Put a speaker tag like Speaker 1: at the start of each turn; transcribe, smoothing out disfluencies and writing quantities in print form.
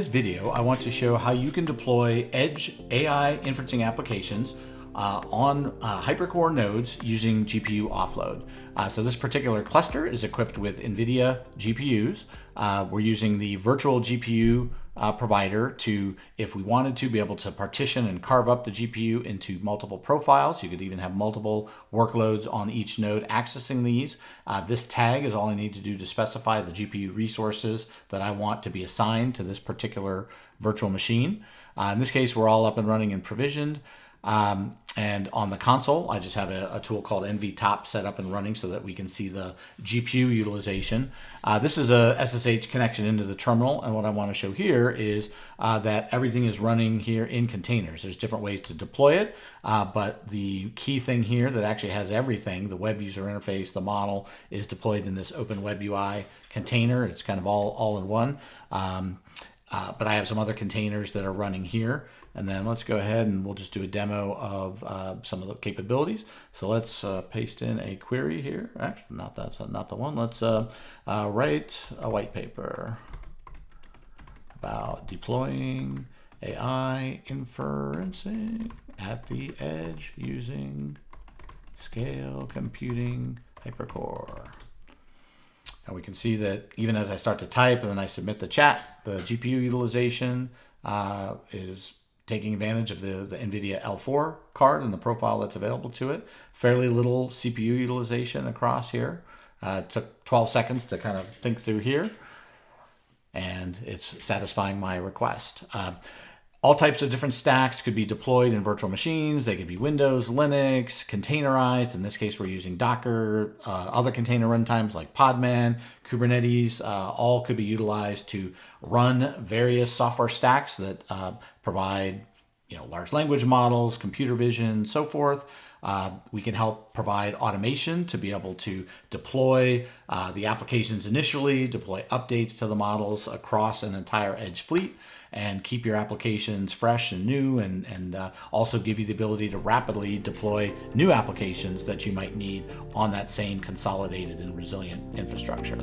Speaker 1: this video, I want to show how you can deploy edge AI inferencing applications on HyperCore nodes using GPU offload. So this particular cluster is equipped with NVIDIA GPUs. We're using the virtual GPU provider to, if we wanted to, be able to partition and carve up the GPU into multiple profiles. You could even have multiple workloads on each node accessing these. This tag is all I need to do to specify the GPU resources that I want to be assigned to this particular virtual machine. In this case, we're all up and running and provisioned. And on the console, I just have a tool called NVTop set up and running so that we can see the GPU utilization. This is a SSH connection into the terminal, and what I want to show here is that everything is running here in containers. There's different ways to deploy it, but the key thing here that actually has everything, the web user interface, the model, is deployed in this Open Web UI container. It's kind of all in one. But I have some other containers that are running here. And then let's go ahead and we'll just do a demo of some of the capabilities. So let's paste in a query here. Actually, that's not the one. Let's write a white paper about deploying AI inferencing at the edge using scale computing HyperCore. And we can see that even as I start to type and then I submit the chat, the GPU utilization is taking advantage of the NVIDIA L4 card and the profile that's available to it. Fairly little CPU utilization across here. It took 12 seconds to kind of think through here, and it's satisfying my request. All types of different stacks could be deployed in virtual machines. They could be Windows, Linux, containerized. In this case, we're using Docker. Other container runtimes like Podman, Kubernetes, all could be utilized to run various software stacks that provide, large language models, computer vision, so forth. We can help provide automation to be able to deploy the applications initially, deploy updates to the models across an entire edge fleet, and keep your applications fresh and new, and also give you the ability to rapidly deploy new applications that you might need on that same consolidated and resilient infrastructure.